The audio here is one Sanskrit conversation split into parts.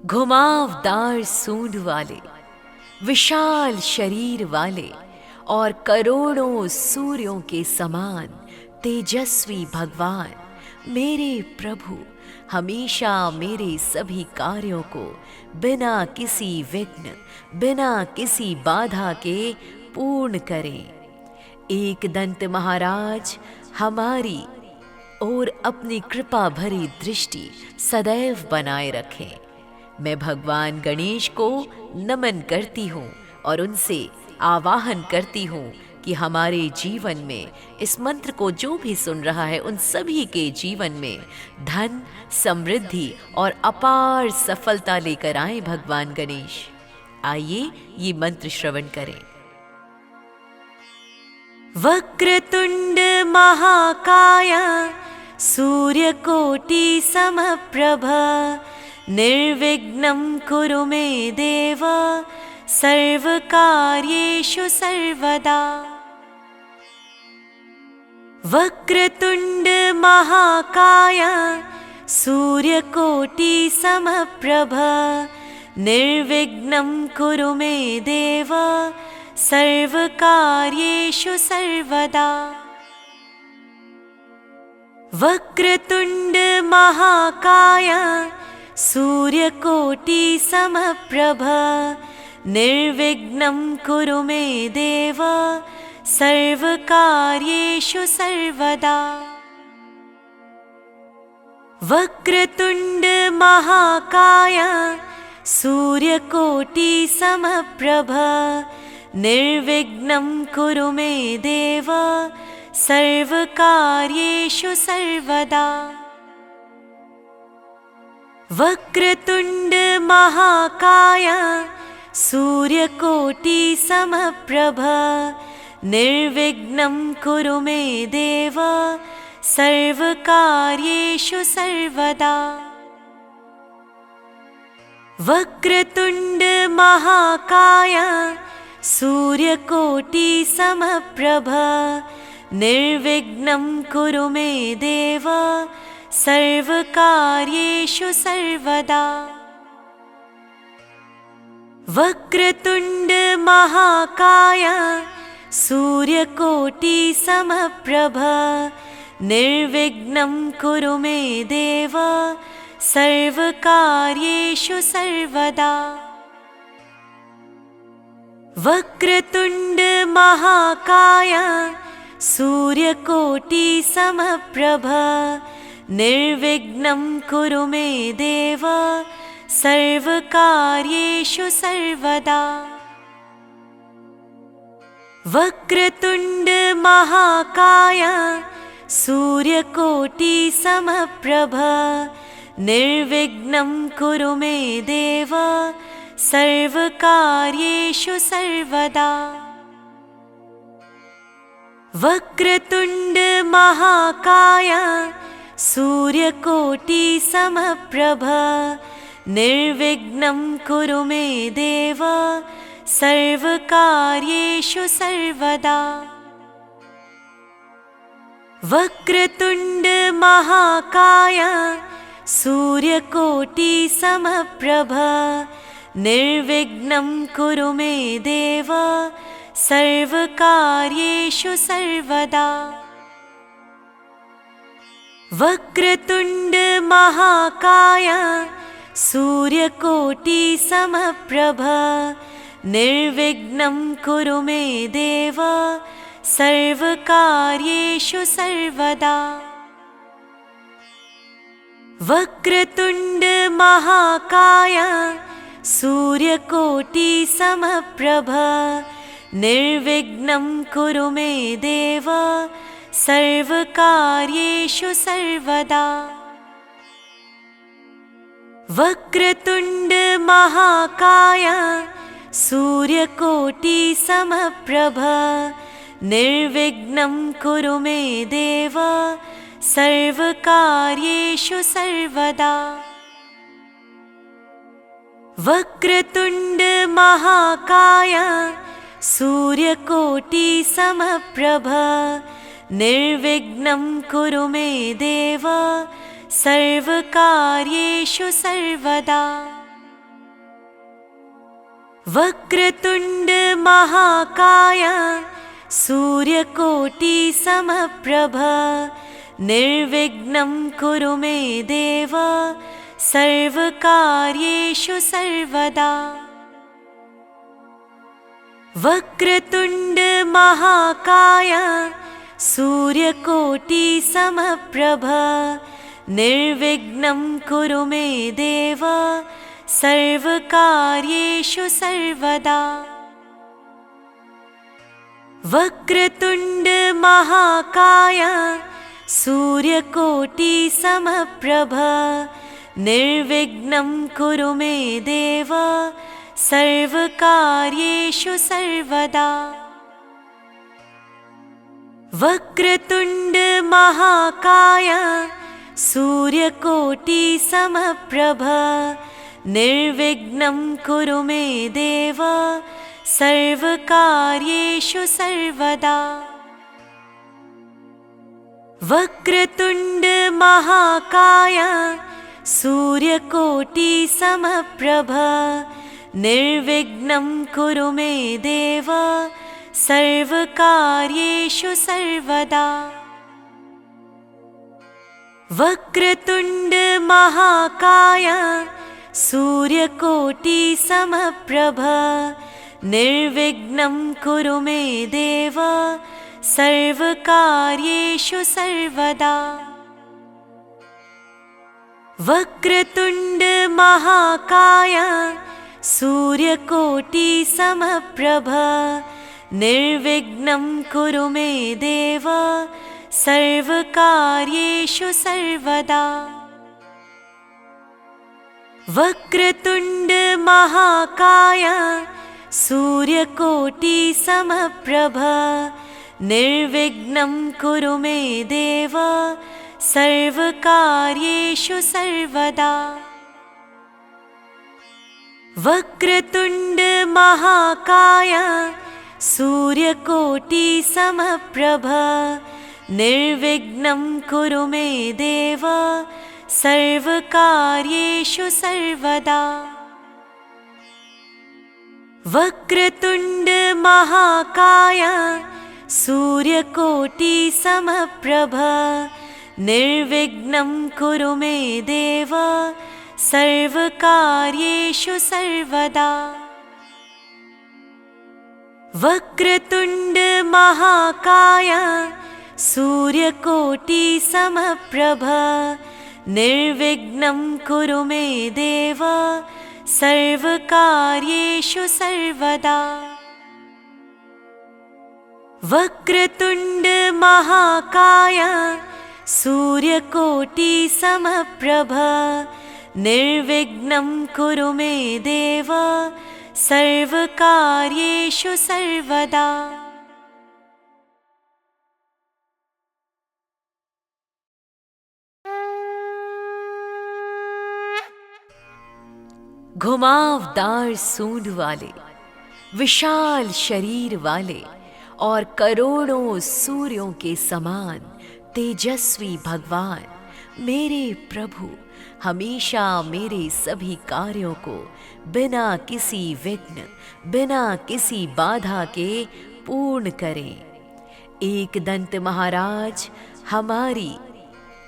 घुमावदार सूंड वाले, विशाल शरीर वाले और करोड़ों सूर्यों के समान तेजस्वी भगवान मेरे प्रभु हमेशा मेरे सभी कार्यों को बिना किसी विघ्न, बिना किसी बाधा के पूर्ण करें। एकदंत महाराज हमारी और अपनी कृपा भरी दृष्टि सदैव बनाए रखें। मैं भगवान गणेश को नमन करती हूँ और उनसे आवाहन करती हूँ कि हमारे जीवन में इस मंत्र को जो भी सुन रहा है उन सभी के जीवन में धन, समृद्धि और अपार सफलता लेकर आए भगवान गणेश। आइए ये मंत्र श्रवण करें। वक्रतुंड महाकाय सूर्यकोटि समप्रभ निर्विघ्नं कुरु मे देव सर्वकार्येषु सर्वदा। वक्रतुंड महाकाय सूर्यकोटि समप्रभ निर्विघ्नं कुरु मे देव सर्वकार्येषु सर्वदा। वक्रतुंड महाकाय सूर्यकोटि समप्रभ निर्विघ्नं कुरु मे देव सर्वकार्येषु सर्वदा। वक्रतुंड महाकाय सूर्यकोटि समप्रभ निर्विघ्नं कुरु मे देव सर्वकार्येषु सर्वदा। वक्रतुंड महाकाय सूर्यकोटि समप्रभ निर्विघ्नं कुरु मे देव सर्वकार्येषु सर्वदा। वक्रतुंड महाकाय सूर्यकोटि समप्रभ निर्विघ्नं कुरु मे देव सर्वकार्येषु सर्वदा। वक्रतुंड महाकाय सूर्यकोटि समप्रभ निर्विघ्नं कुरु मे देव सर्वकार्येषु सर्वदा। वक्रतुंड महाकाय सूर्यकोटि समप्रभ निर्विघ्नं कुरु मे देव सर्वकार्येषु सर्वदा। वक्रतुंड महाकाय सूर्यकोटि समप्रभ निर्विघ्नं कुरु मे देव सर्वकार्येषु सर्वदा। वक्रतुंड महाकाय सूर्यकोटि समप्रभ निर्विघ्नं कुरु मे देव सर्वकार्येषु सर्वदा। वक्रतुंड महाकाय सूर्यकोटि समप्रभ निर्विघ्नं कुरु मे देव सर्वकार्येषु सर्वदा। वक्रतुंड महाकाय सूर्यकोटि समप्रभ निर्विघ्नं कुरु मे देव सर्वकार्येषु सर्वदा। वक्रतुंड महाकाय सूर्यकोटि समप्रभ निर्विघ्नं कुरु मे देव सर्वकार्येषु सर्वदा। वक्रतुंड महाकाय सूर्यकोटि समप्रभ निर्विघ्नं कुरु मे देव सर्वकार्येषु सर्वदा। वक्रतुंड महाकाय सूर्यकोटि समप्रभ निर्विघ्नं कुरु मे देव सर्वकार्येषु सर्वदा। वक्रतुंड महाकाय सूर्यकोटि समप्रभ निर्विघ्नं कुरु मे देव सर्वकार्येषु सर्वदा। वक्रतुंड महाकाय सूर्यकोटि समप्रभ निर्विघ्नं कुरु मे देव सर्वकार्येषु सर्वदा। वक्रतुंड महाकाय सूर्यकोटि समप्रभ निर्विघ्नं कुरु मे देव सर्वकार्येषु सर्वदा। वक्रतुंड महाकाय सूर्यकोटि समप्रभ निर्विघ्नं कुरु मे देव सर्वकार्येषु सर्वदा। वक्रतुंड महाकाय सूर्यकोटि समप्रभ निर्विघ्नं कुरु मे देव सर्वकार्येषु सर्वदा। वक्रतुंड महाकाय सूर्यकोटि समप्रभ निर्विघ्नं कुरु मे देव सर्वकार्येषु सर्वदा। वक्रतुंड महाकाय सूर्यकोटि समप्रभ निर्विघ्नं कुरु मे देव सर्वकार्येषु सर्वदा। वक्रतुंड महाकाय सूर्यकोटि समप्रभ निर्विघ्नं कुरु मे देव सर्वकार्येषु सर्वदा। वक्रतुंड महाकाय सूर्यकोटि समप्रभ निर्विघ्नं कुरु मे देव सर्वकार्येषु सर्वदा। वक्रतुंड महाकाय सूर्यकोटि समप्रभ निर्विघ्नं कुरु मे देव सर्वकार्येषु सर्वदा। वक्रतुंड महाकाय सूर्यकोटि समप्रभ निर्विघ्नं कुरु मे देव सर्वकार्येषु सर्वदा। वक्रतुंड महाकाय सूर्यकोटि समप्रभ निर्विघ्नं कुरु मे देव सर्वकार्येषु सर्वदा। घुमावदार सूंड वाले, विशाल शरीर वाले और करोड़ों सूर्यों के समान तेजस्वी भगवान मेरे प्रभु हमेशा मेरे सभी कार्यों को बिना किसी विघ्न, बिना किसी बाधा के पूर्ण करें। एकदंत महाराज हमारी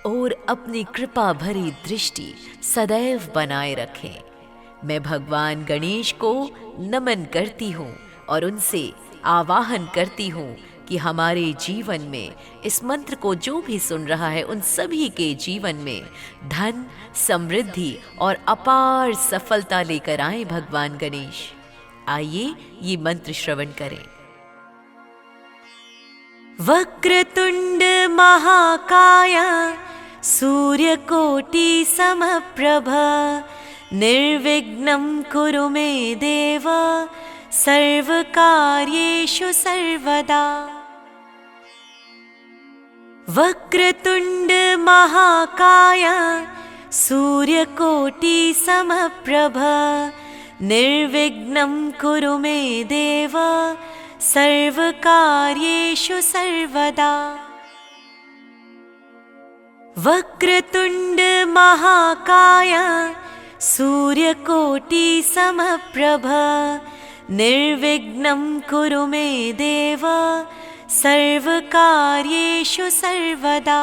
और अपनी कृपा भरी दृष्टि सदैव बनाए रखें। मैं भगवान गणेश को नमन करती हूँ और उनसे आवाहन करती हूँ कि हमारे जीवन में इस मंत्र को जो भी सुन रहा है उन सभी के जीवन में धन, समृद्धि और अपार सफलता लेकर आए भगवान गणेश। आइए ये मंत्र श्रवण करें। वक्रतुंड महाकाय सूर्यकोटि समप्रभ निर्विघ्नं कुरु मे देव सर्वकार्येषु सर्वदा। वक्रतुंड महाकाय सूर्यकोटि समप्रभ निर्विघ्नं कुरु मे देव सर्वकार्येषु सर्वदा। वक्रतुंड महाकाय सूर्यकोटि समप्रभ निर्विघ्नं कुरु मे देव सर्वकार्येषु सर्वदा।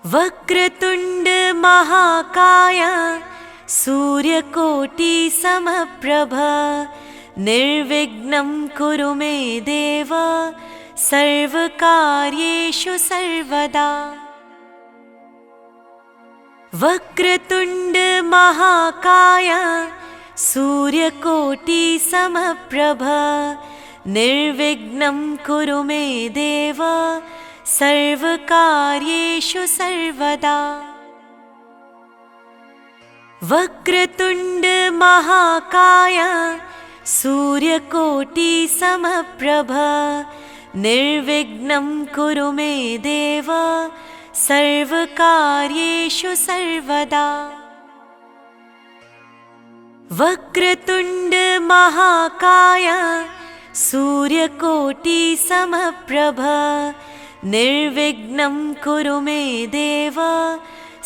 वक्रतुण्ड महाकाय सूर्यकोटि समप्रभ निर्विघ्नं कुरु मे देव सर्वकार्येषु सर्वदा। वक्रतुण्ड महाकाय सूर्यकोटि समप्रभ निर्विघ्नं कुरु मे देव सर्वकार्येषु सर्वदा। वक्रतुण्ड महाकाय सूर्यकोटि समप्रभ निर्विघ्नं कुरु मे देव सर्वकार्येषु सर्वदा। वक्रतुण्ड महाकाय सूर्यकोटि समप्रभ निर्विघ्नं कुरु मे देव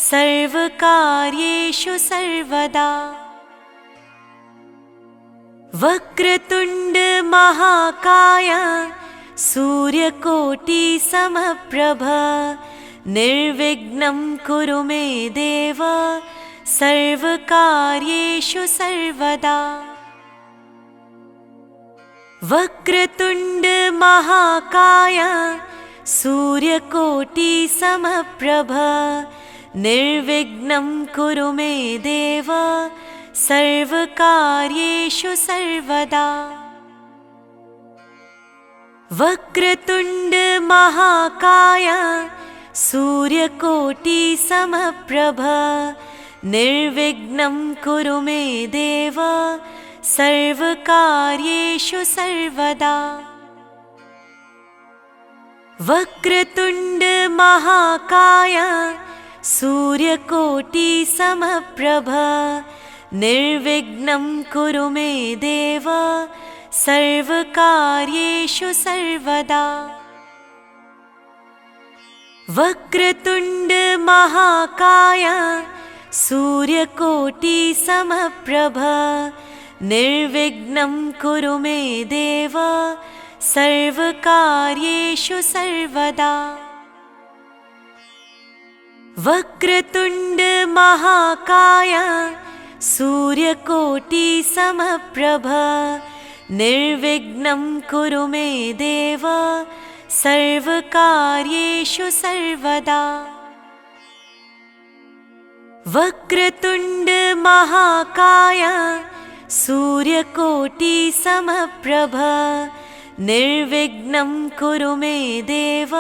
सर्वकार्येषु सर्वदा। वक्रतुण्ड महाकाय सूर्यकोटि समप्रभ निर्विघ्नं कुरु मे देव सर्वकार्येषु सर्वदा। वक्रतुण्ड महाकाय सूर्यकोटि समप्रभ निर्विघ्नं कुरु मे देव सर्वकार्येषु सर्वदा। वक्रतुण्ड महाकाय सूर्यकोटि समप्रभ निर्विघ्नं कुरु मे देव सर्वकार्येषु सर्वदा। वक्रतुण्ड महाकाय सूर्यकोटि समप्रभ निर्विघ्नं कुरु मे देव सर्वकार्येषु सर्वदा। वक्रतुण्ड महाकाय सूर्यकोटि समप्रभ निर्विघ्नं कुरु मे देव सर्वकार्येषु सर्वदा। वक्रतुण्ड महाकाय सूर्यकोटि समप्रभ निर्विघ्नं कुरु मे देव सर्वकार्येषु सर्वदा। वक्रतुण्ड महाकाय सूर्यकोटि समप्रभ निर्विघ्नं कुरु मे देव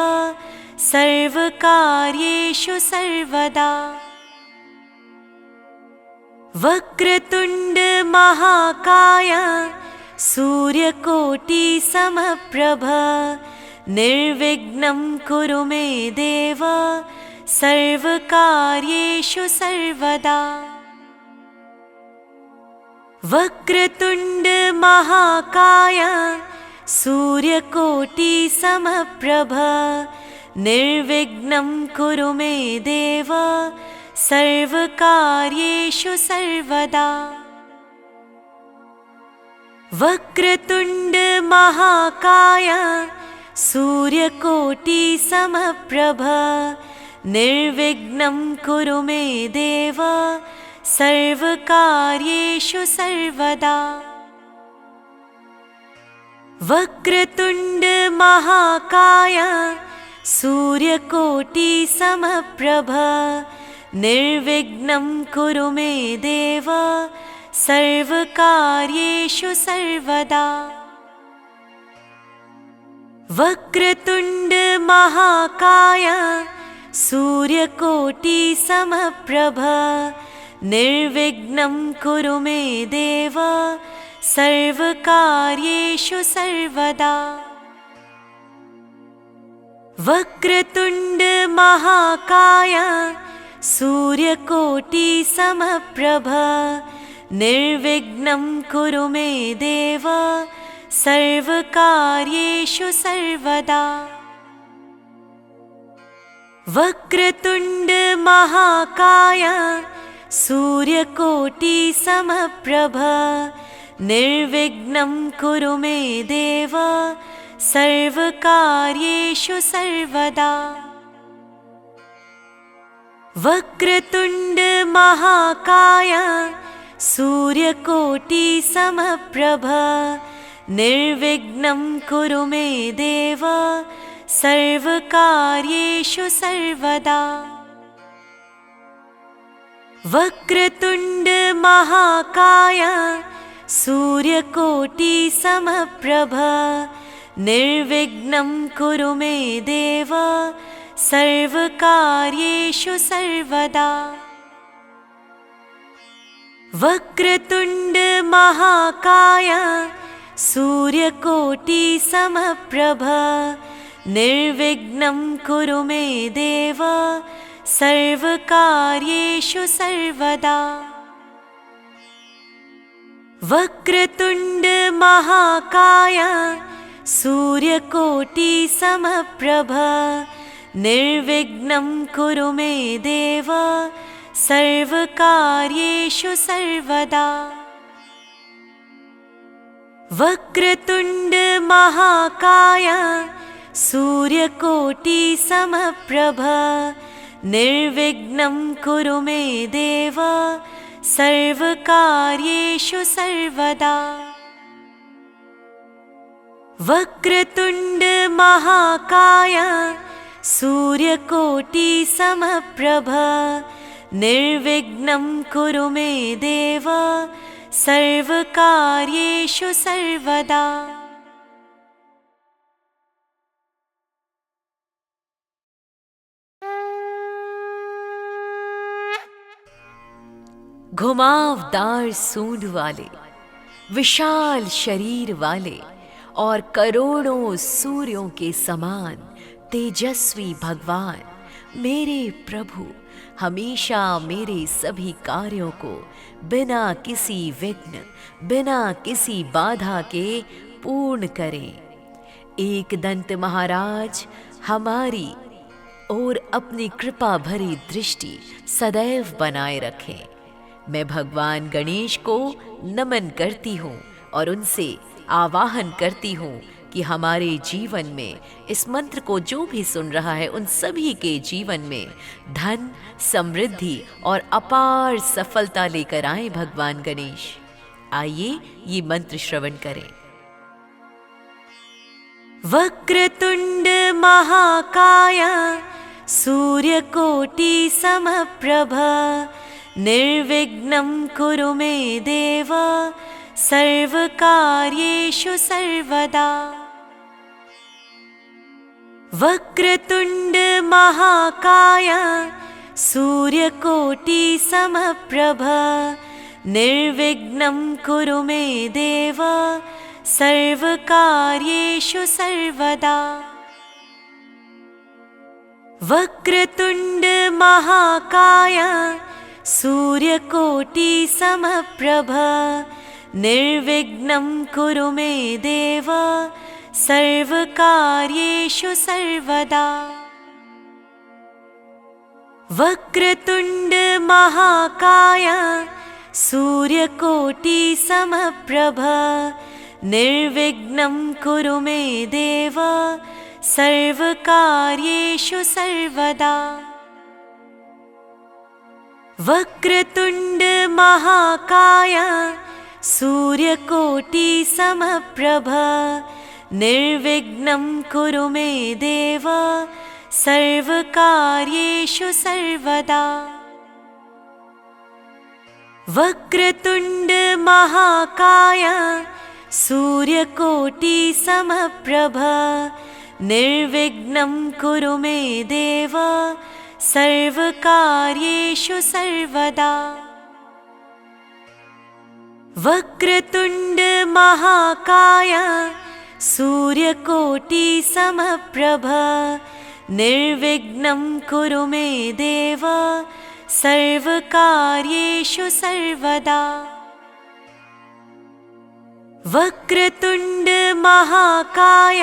सर्वकार्येषु सर्वदा। वक्रतुण्ड महाकाय सूर्यकोटि समप्रभ निर्विघ्नं कुरु मे देव सर्वकार्येषु सर्वदा। वक्रतुण्ड महाकाय सूर्यकोटि समप्रभ निर्विघ्नं कुरु मे देव सर्वकार्येषु सर्वदा। वक्रतुण्ड महाकाय सूर्यकोटि समप्रभ निर्विघ्नं कुरु मे देव सर्वकार्येषु सर्वदा। वक्रतुण्ड महाकाय सूर्यकोटि समप्रभ निर्विघ्नं कुरु मे देव सर्वकार्येषु सर्वदा। वक्रतुण्ड महाकाय सूर्यकोटि समप्रभ निर्विघ्नं कुरु मे देव सर्वकार्येषु सर्वदा। वक्रतुण्ड महाकाय सूर्यकोटि समप्रभ निर्विघ्नं कुरु मे देव सर्वकार्येषु सर्वदा। वक्रतुण्ड महाकाय सूर्यकोटि समप्रभ निर्विघ्नं कुरु मे देव सर्वकार्येषु सर्वदा। वक्रतुण्ड महाकाय सूर्यकोटि समप्रभ निर्विघ्नं कुरु मे देव सर्वकार्येषु सर्वदा। वक्रतुण्ड महाकाय सूर्यकोटि समप्रभ निर्विघ्नं कुरु मे देव सर्वकार्येषु सर्वदा। वक्रतुण्ड महाकाय सूर्यकोटि समप्रभ निर्विघ्नं कुरु मे देव सर्वकार्येषु सर्वदा। वक्रतुण्ड महाकाय सूर्यकोटि समप्रभ निर्विघ्नं कुरु मे देव सर्वकार्येषु सर्वदा। वक्रतुण्ड महाकाय सूर्यकोटि समप्रभ निर्विघ्नं कुरु मे देव सर्वकार्येषु सर्वदा। वक्रतुण्ड महाकाय सूर्यकोटि समप्रभ निर्विघ्नं कुरु मे देव सर्वकार्येषु सर्वदा। घुमावदार सूंड वाले, विशाल शरीर वाले और करोड़ों सूर्यों के समान तेजस्वी भगवान मेरे प्रभु हमेशा मेरे सभी कार्यों को बिना किसी विघ्न, बिना किसी बाधा के पूर्ण करें। एकदंत महाराज हमारी और अपनी कृपा भरी दृष्टि सदैव बनाए रखें। मैं भगवान गणेश को नमन करती हूँ और उनसे आवाहन करती हूँ कि हमारे जीवन में इस मंत्र को जो भी सुन रहा है उन सभी के जीवन में धन, समृद्धि और अपार सफलता लेकर आए भगवान गणेश। आइए ये मंत्र श्रवण करें। वक्रतुण्ड महाकाय सूर्यकोटि समप्रभ निर्विघ्नं कुरु मे देव सर्वकार्येषु सर्वदा। वक्रतुण्ड महाकाय सूर्यकोटि समप्रभ निर्विघ्नं कुरु मे देव सर्वकार्येषु सर्वदा। वक्रतुण्ड महाकाय सूर्यकोटि समप्रभ निर्विघ्नं कुरु मे देव सर्वकार्येषु सर्वदा। वक्रतुण्ड महाकाय सूर्यकोटि समप्रभ निर्विघ्नं कुरु मे देव सर्वकार्येषु सर्वदा। वक्रतुण्ड महाकाय सूर्यकोटि समप्रभ निर्विघ्नं कुरु मे देव सर्वकार्येषु सर्वदा। वक्रतुण्ड महाकाय सूर्यकोटि समप्रभ निर्विघ्नं कुरु मे देव सर्वकार्येषु सर्वदा। वक्रतुण्ड महाकाय सूर्यकोटि समप्रभ निर्विघ्नं कुरु मे देव सर्वकार्येषु सर्वदा। वक्रतुण्ड महाकाय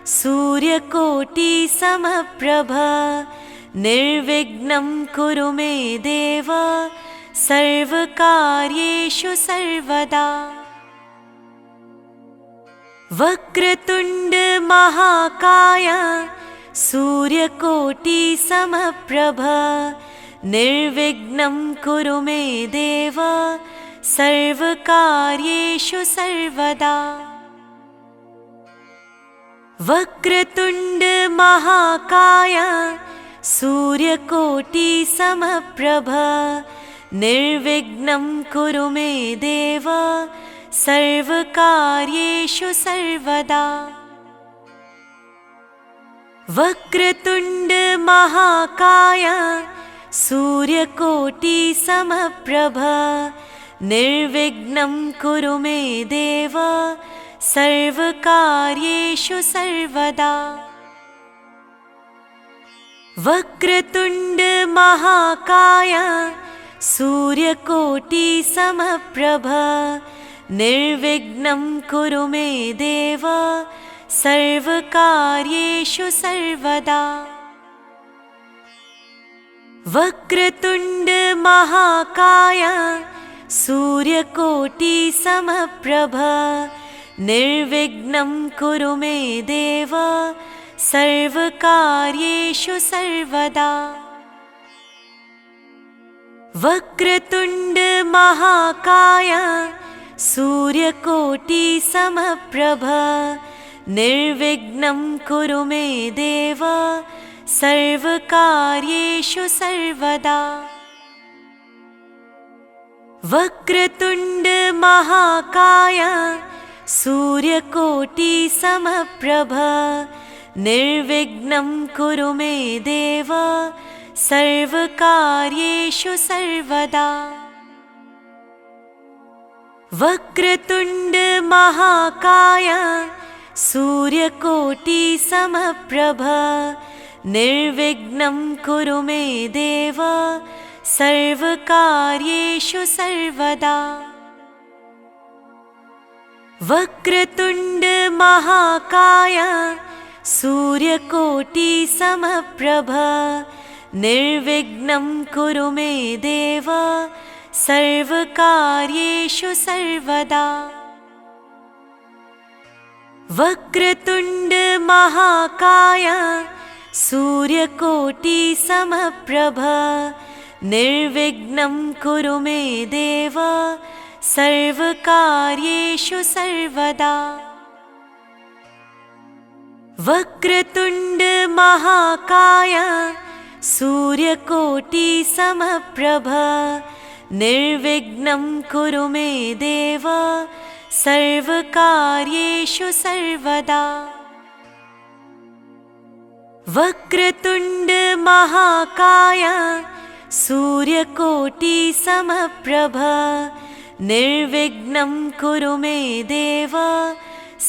सूर्यकोटि समप्रभ निर्विघ्नं कुरु मे देव सर्वकार्येषु सर्वदा। वक्रतुण्ड महाकाय सूर्यकोटिसमप्रभ निर्विघ्नं कुरु मे देव सर्वकार्येषु सर्वदा। वक्रतुण्ड महाकाय सूर्यकोटिसमप्रभ निर्विघ्नं कुरु मे देव सर्वकार्येषु सर्वदा। वक्रतुण्ड महाकाय सूर्यकोटिसमप्रभ निर्विघ्नं कुरु मे देव सर्वकार्येषु सर्वदा। वक्रतुण्ड महाकाय सूर्यकोटिसमप्रभ निर्विघ्नं कुरु मे देव सर्वकार्येषु सर्वदा। वक्रतुण्ड महाकाय सूर्यकोटिसमप्रभ निर्विघ्नं कुरु मे देव सर्वकार्येषु सर्वदा। वक्रतुण्ड महाकाय सूर्यकोटिसमप्रभ निर्विघ्नं कुरु मे देव सर्वकार्येषु सर्वदा। वक्रतुण्ड महाकाय सूर्यकोटिसमप्रभ निर्विघ्नं कुरु मे देव सर्वकार्येषु सर्वदा। वक्रतुण्ड महाकाय सूर्यकोटिसमप्रभ निर्विघ्नं कुरु मे देव सर्वकार्येषु सर्वदा। वक्रतुण्ड महाकाय सूर्यकोटिसमप्रभ निर्विघ्नं कुरु मे देव सर्वकार्येषु सर्वदा। वक्रतुण्ड महाकाय सूर्यकोटिसमप्रभ निर्विघ्नं कुरु मे देव सर्वकार्येषु सर्वदा। वक्रतुण्ड महाकाय सूर्यकोटिसमप्रभ निर्विघ्नं कुरु मे देव सर्वकार्येषु सर्वदा। वक्रतुण्ड महाकाय सूर्यकोटिसमप्रभ निर्विघ्नं कुरु मे देव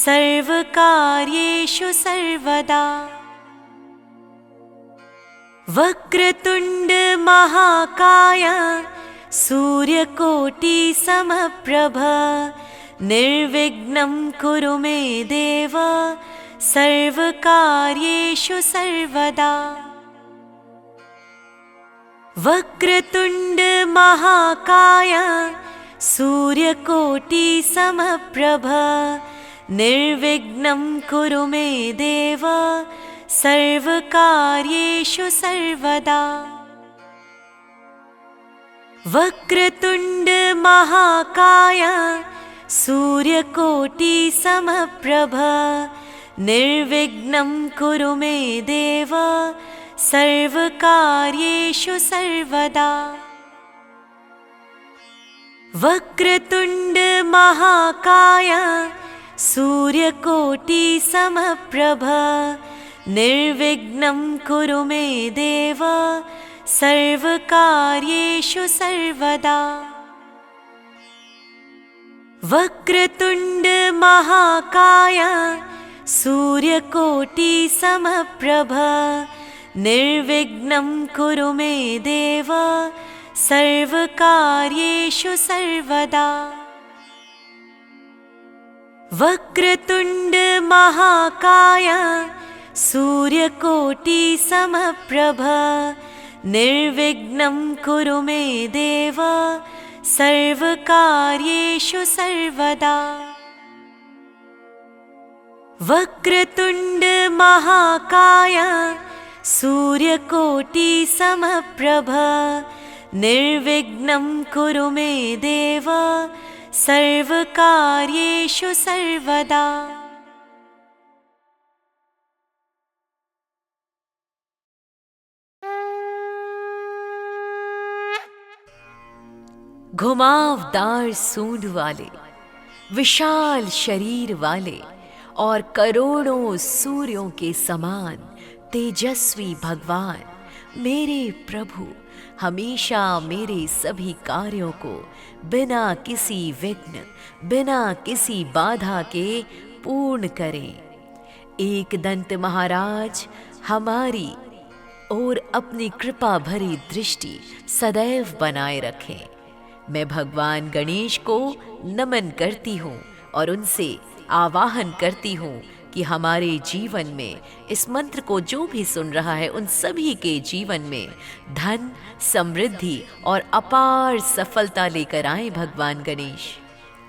सर्वकार्येषु सर्वदा। वक्रतुण्ड महाकाय सूर्यकोटिसमप्रभ निर्विघ्नं कुरु मे देव सर्वकार्येषु सर्वदा। वक्रतुण्ड महाकाय सूर्यकोटिसमप्रभ निर्विघ्नं कुरु मे देव सर्वकार्येषु सर्वदा। वक्रतुण्ड महाकाय सूर्यकोटिसमप्रभ निर्विघ्नं कुरु मे देव सर्वकार्येषु सर्वदा। वक्रतुण्ड महाकाय सूर्यकोटिसमप्रभ निर्विघ्नं कुरु मे देव सर्वकार्येषु सर्वदा। वक्रतुण्ड महाकाय सूर्यकोटिसमप्रभ निर्विघ्नं कुरु मे देव सर्वकार्येषु सर्वदा। वक्रतुण्ड महाकाय सूर्यकोटिसमप्रभ निर्विघ्नं कुरु मे देव सर्वकार्येषु सर्वदा। वक्रतुण्ड महाकाय सूर्यकोटि समप्रभ निर्विघ्नं कुरु मे देव सर्वकार्येषु सर्वदा। घुमावदार सूंड वाले, विशाल शरीर वाले और करोड़ों सूर्यों के समान तेजस्वी भगवान मेरे प्रभु हमेशा मेरे सभी कार्यों को बिना किसी विघ्न, बिना किसी बाधा के पूर्ण करें। एकदंत महाराज हमारी और अपनी कृपा भरी दृष्टि सदैव बनाए रखें। मैं भगवान गणेश को नमन करती हूँ और उनसे आवाहन करती हूँ कि हमारे जीवन में इस मंत्र को जो भी सुन रहा है उन सभी के जीवन में धन, समृद्धि और अपार सफलता लेकर आए भगवान गणेश।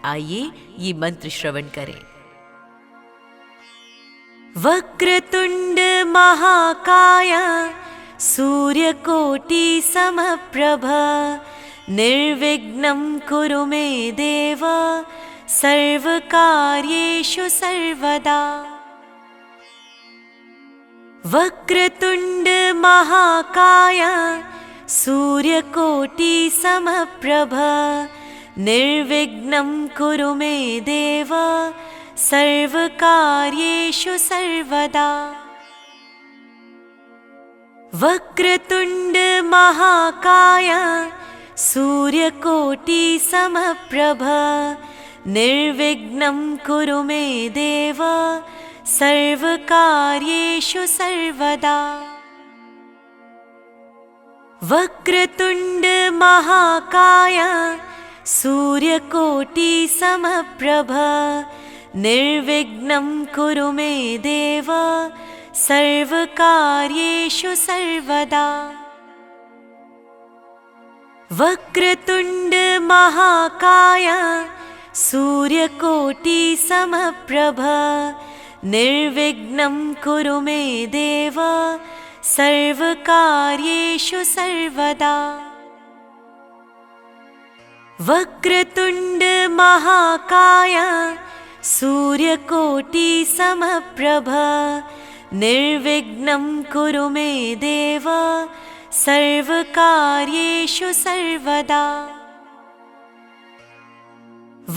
आइए ये मंत्र श्रवण करें। वक्रतुंड महाकाय सूर्यकोटि समप्रभ निर्विघ्नं कुरु मे देव सर्वकार्येषु सर्वदा। वक्रतुंड महाकाय सूर्यकोटि समप्रभ निर्विघ्नं कुरु मे देव सर्वकार्येषु सर्वदा। वक्रतुंड महाकाय सूर्यकोटि समप्रभ निर्विघ्नं कुरु मे देव सर्वकार्येषु सर्वदा। वक्रतुंड महाकाय सूर्यकोटि समप्रभ निर्विघ्नं कुरु मे देव सर्वकार्येषु सर्वदा। वक्रतुंड महाकाय सूर्यकोटि समप्रभ निर्विघ्नं कुरु मे देव सर्वकार्येषु सर्वदा। वक्रतुंड महाकाय सूर्यकोटि समप्रभ निर्विघ्नं कुरु मे देव सर्वकार्येषु सर्वदा।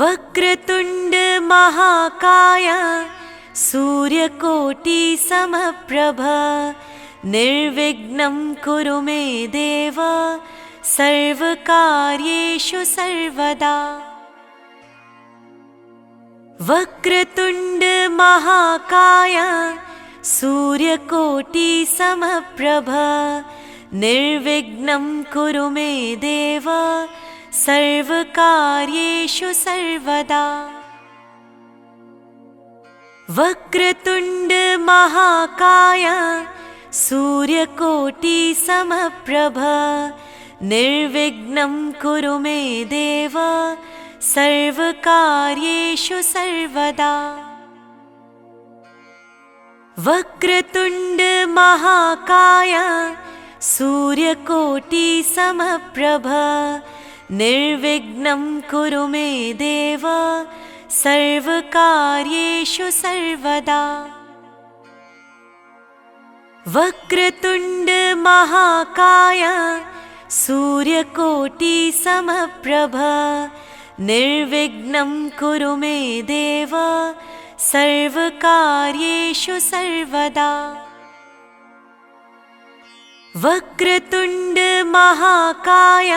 वक्रतुंड महाकाय सूर्यकोटि समप्रभ निर्विघ्नं कुरु मे देव सर्वकार्येषु सर्वदा। वक्रतुंड महाकाय सूर्यकोटि समप्रभ निर्विघ्नं कुरु मे देव सर्वकार्येषु सर्वदा। वक्रतुंड महाकाय सूर्यकोटि समप्रभ निर्विघ्नं कुरु मे देव सर्वकार्येषु सर्वदा। वक्रतुंड महाकाय सूर्यकोटि समप्रभ निर्विघ्नं कुरु मे देव सर्वकार्येषु सर्वदा। वक्रतुंड महाकाय सूर्यकोटि समप्रभ निर्विघ्नं कुरु मे देव सर्वकार्येषु सर्वदा। वक्रतुंड महाकाय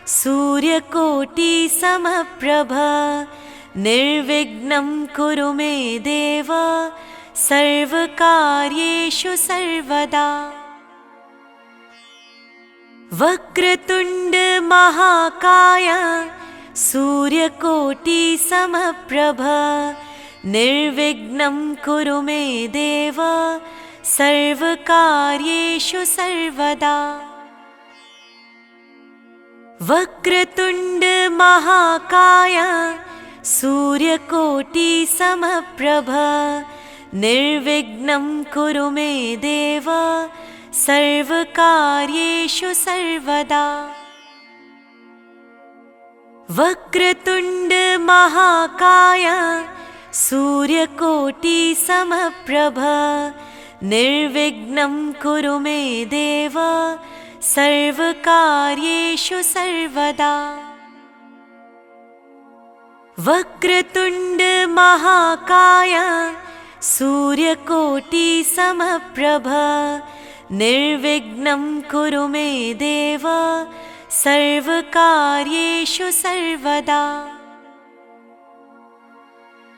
सूर्यकोटि समप्रभ निर्विघ्नं कुरु मे देव सर्वकार्येषु सर्वदा। वक्रतुंड महाकाय सूर्यकोटि समप्रभ निर्विघ्नं कुरु मे देव सर्वकार्येषु सर्वदा। वक्रतुंड महाकाय सूर्यकोटि समप्रभ निर्विघ्नं कुरु मे देव सर्वकार्येषु सर्वदा। वक्रतुंड महाकाय सूर्यकोटि समप्रभ निर्विघ्नं कुरु मे देव सर्वकार्येषु सर्वदा। वक्रतुंड महाकाय सूर्यकोटि समप्रभ निर्विघ्नं कुरु मे देव सर्वकार्येषु सर्वदा।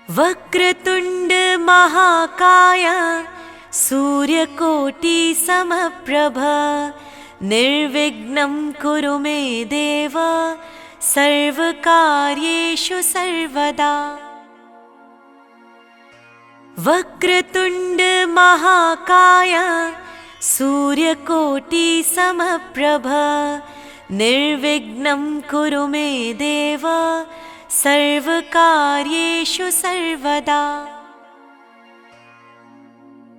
वक्रतुंड महाकाय सूर्यकोटि समप्रभ निर्विघ्नं कुरु मे देव सर्वकार्येषु सर्वदा। वक्रतुंड महाकाय सूर्यकोटि समप्रभ निर्विघ्नं कुरु मे देव सर्वकार्येषु सर्वदा।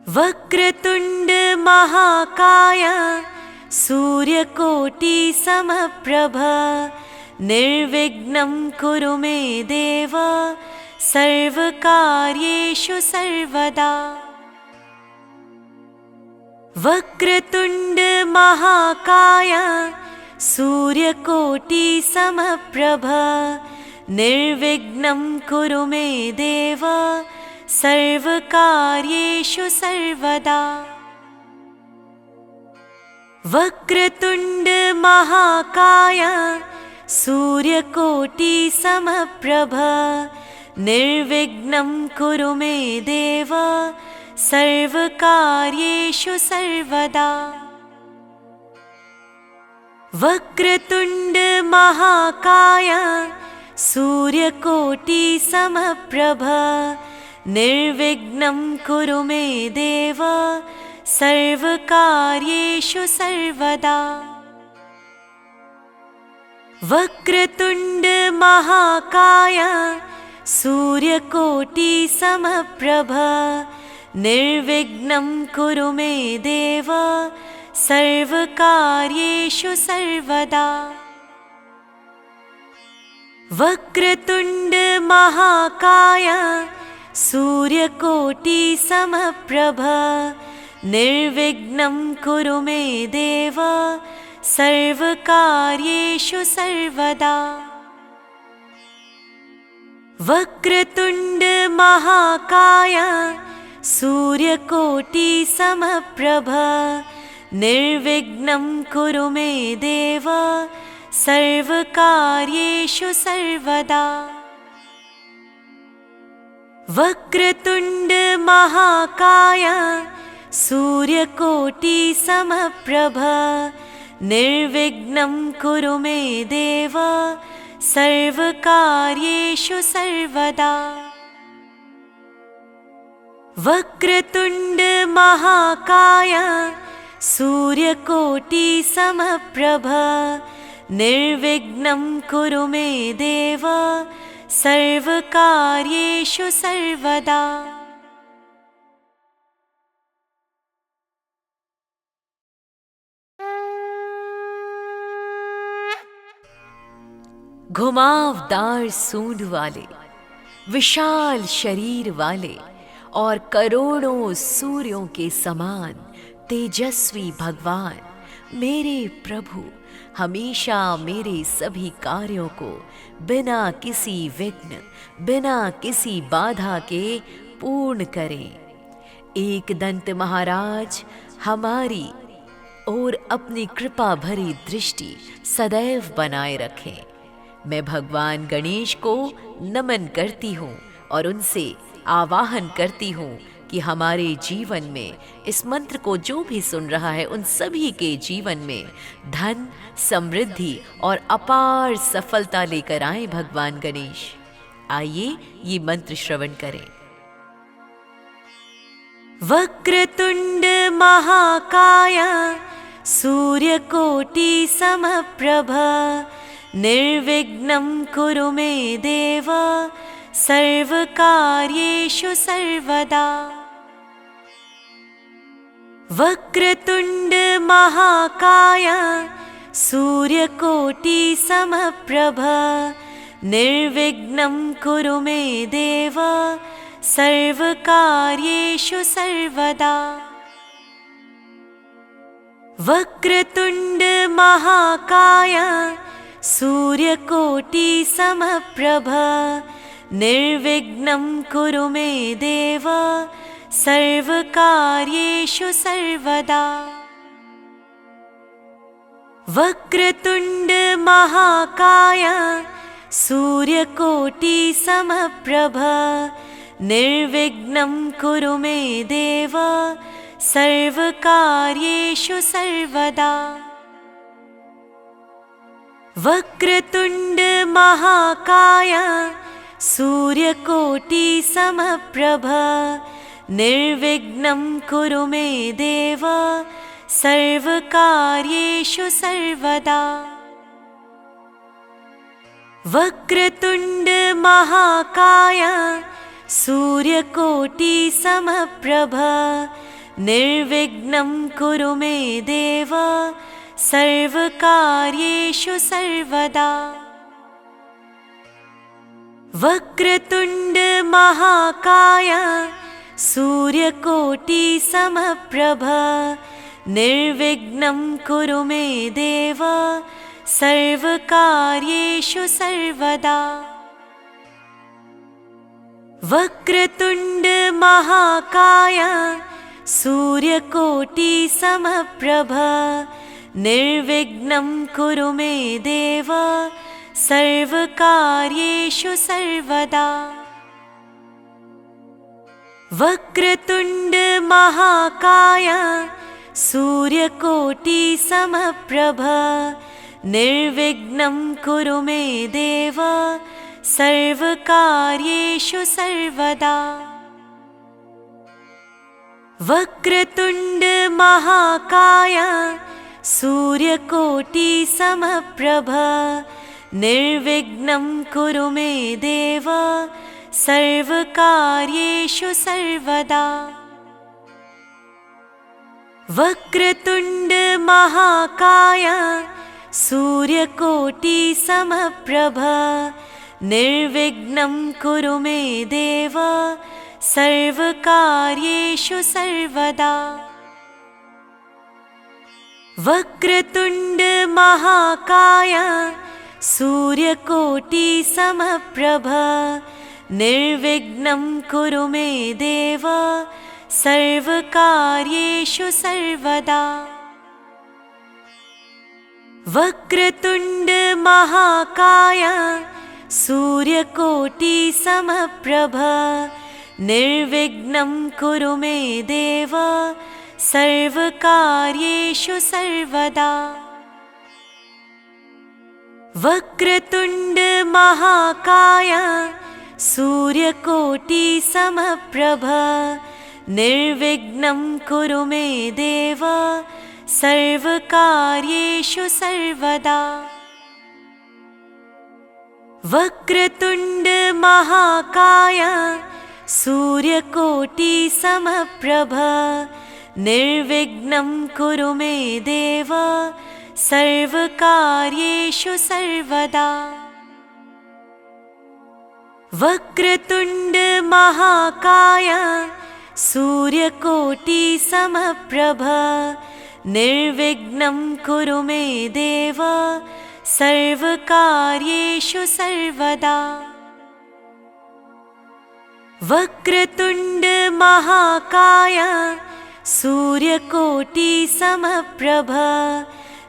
वक्रतुंड महाकाय सूर्यकोटि समप्रभ निर्विघ्नं कुरु मे देव सर्वकार्येषु सर्वदा। वक्रतुंड महाकाय सूर्यकोटि समप्रभ निर्विघ्नं कुरु मे देव सर्वकार्येषु सर्वदा। वक्रतुंड महाकाय सूर्यकोटि समप्रभ निर्विघ्नं कुरु मे देव सर्वकार्येषु सर्वदा। वक्रतुंड महाकाय सूर्यकोटि समप्रभ निर्विघ्नं कुरु मे देव सर्वकार्येषु सर्वदा। वक्रतुंड महाकाय सूर्यकोटि समप्रभ निर्विघ्नं कुरु मे देव सर्वकार्येषु सर्वदा। वक्रतुंड महाकाय सूर्यकोटि समप्रभ निर्विघ्नं कुरु मे देव सर्वकार्येषु सर्वदा। वक्रतुंड महाकाय सूर्यकोटि समप्रभ निर्विघ्नं कुरु मे देव सर्वकार्येषु सर्वदा। वक्रतुंड महाकाय सूर्यकोटि समप्रभ निर्विघ्नं कुरु मे देव सर्वकार्येषु सर्वदा। वक्रतुंड महाकाय सूर्यकोटि समप्रभ निर्विघ्नं कुरु मे देव सर्वकार्येषु सर्वदा। घुमावदार सूंड वाले, विशाल शरीर वाले और करोड़ों सूर्यों के समान तेजस्वी भगवान मेरे प्रभु हमेशा मेरे सभी कार्यों को बिना किसी विघ्न, बिना किसी बाधा के पूर्ण करें। एकदंत महाराज हमारी और अपनी कृपा भरी दृष्टि सदैव बनाए रखें। मैं भगवान गणेश को नमन करती हूँ और उनसे आवाहन करती हूँ कि हमारे जीवन में इस मंत्र को जो भी सुन रहा है उन सभी के जीवन में धन, समृद्धि और अपार सफलता लेकर आए भगवान गणेश। आइए ये मंत्र श्रवण करें। वक्रतुंड महाकाय सूर्यकोटि समप्रभ निर्विघ्नं कुरु मे देव सर्वकार्येषु सर्वदा। वक्रतुण्ड महाकाय सूर्यकोटि समप्रभ निर्विघ्नं कुरु मे देव सर्वकार्येषु सर्वदा। वक्रतुण्ड महाकाय सूर्यकोटि समप्रभ निर्विघ्नं कुरु मे देव सर्वकार्येषु सर्वदा। वक्रतुण्ड महाकाय सूर्यकोटि समप्रभ निर्विघ्नं कुरु मे देव सर्वकार्येषु सर्वदा। वक्रतुण्ड महाकाय सूर्यकोटि समप्रभ निर्विघ्नं कुरु मे देव सर्वकार्येषु सर्वदा। वक्रतुण्ड महाकाय सूर्यकोटि समप्रभ निर्विघ्नं कुरु मे देव सर्वकार्येषु सर्वदा। वक्रतुण्ड महाकाय सूर्यकोटि समप्रभ निर्विघ्नं कुरु मे देव सर्वकार्येषु सर्वदा। वक्रतुण्ड महाकाय सूर्यकोटि समप्रभ निर्विघ्नं कुरु मे देव सर्वकार्येषु सर्वदा। वक्रतुण्ड महाकाय सूर्यकोटि समप्रभ निर्विघ्नं कुरु मे देव सर्वकार्येषु सर्वदा। वक्रतुण्ड महाकाय सूर्यकोटि समप्रभ निर्विघ्नं कुरु मे देव सर्वकार्येषु सर्वदा। वक्रतुण्ड महाकाय सूर्यकोटि समप्रभ निर्विघ्नं कुरु मे देव सर्वकार्येषु सर्वदा। वक्रतुण्ड महाकाय सूर्यकोटि समप्रभ निर्विघ्नं कुरु मे देव सर्वकार्येषु सर्वदा। वक्रतुण्ड महाकाय सूर्यकोटि समप्रभ निर्विघ्नं कुरु मे देव सर्वकार्येषु सर्वदा। वक्रतुण्ड महाकाय सूर्यकोटि समप्रभ निर्विघ्नं कुरु मे देव सर्वकार्येषु सर्वदा। वक्रतुण्ड महाकाय सूर्यकोटि समप्रभ निर्विघ्नं कुरु मे देव सर्वकार्येषु सर्वदा। वक्रतुण्ड महाकाय सूर्यकोटि समप्रभ निर्विघ्नं कुरु मे देव सर्वकार्येषु सर्वदा। वक्रतुण्ड महाकाय सूर्यकोटि समप्रभ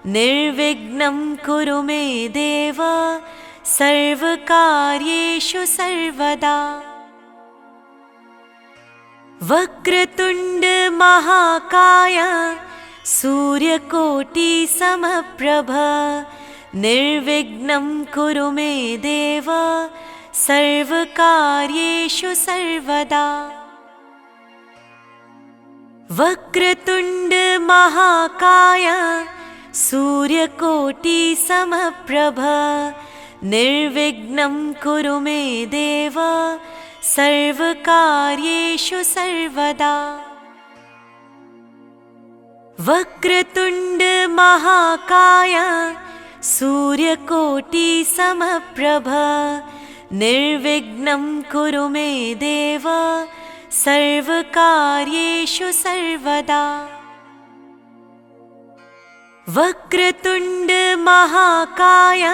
निर्विघ्नं कुरु मे देव सर्वकार्येषु सर्वदा। वक्रतुण्ड महाकाय सूर्यकोटि समप्रभ निर्विघ्नं कुरु मे देव सर्वकार्येषु सर्वदा। वक्रतुण्ड महाकाय सूर्यकोटि सूर्यकोटि समप्रभ निर्विघ्नं कुरु मे देव सर्वकार्येषु सर्वदा। वक्रतुण्ड महाकाय सूर्यकोटि समप्रभ निर्विघ्नं कुरु मे देव सर्वकार्येषु सर्वदा। वक्रतुण्ड महाकाय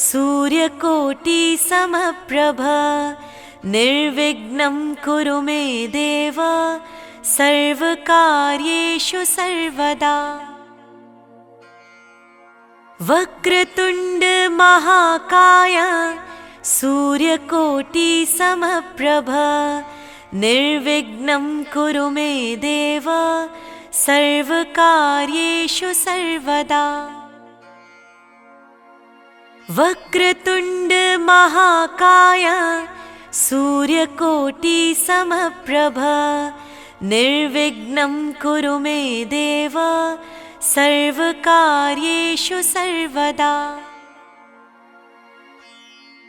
सूर्यकोटि समप्रभ निर्विघ्नं कुरु मे देव सर्वकार्येषु सर्वदा। वक्रतुण्ड महाकाय सूर्यकोटि समप्रभ निर्विघ्नं कुरु मे देव सर्वकार्येषु सर्वदा। वक्रतुण्ड महाकाय सूर्यकोटि समप्रभ निर्विघ्नं कुरु मे देव सर्वकार्येषु सर्वदा।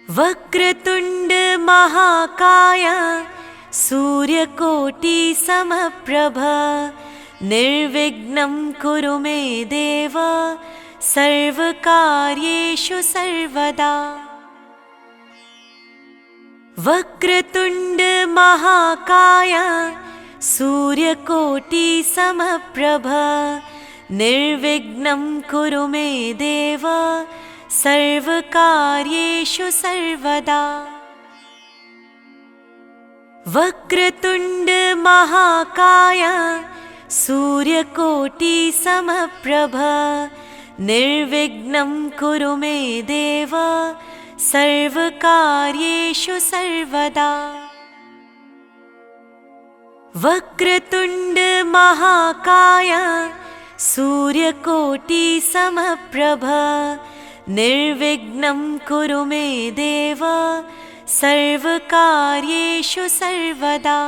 वक्रतुण्ड महाकाय सूर्यकोटि समप्रभ निर्विघ्नं कुरु मे देव सर्वकार्येषु सर्वदा। वक्रतुण्ड महाकाय सूर्यकोटि समप्रभ निर्विघ्नं कुरु मे देव सर्वकार्येषु सर्वदा। वक्रतुण्ड महाकाय सूर्यकोटि समप्रभ निर्विघ्नं कुरु मे देव सर्वकार्येषु सर्वदा। वक्रतुण्ड महाकाय सूर्यकोटि समप्रभ निर्विघ्नं कुरु मे देव सर्वकार्येषु सर्वदा।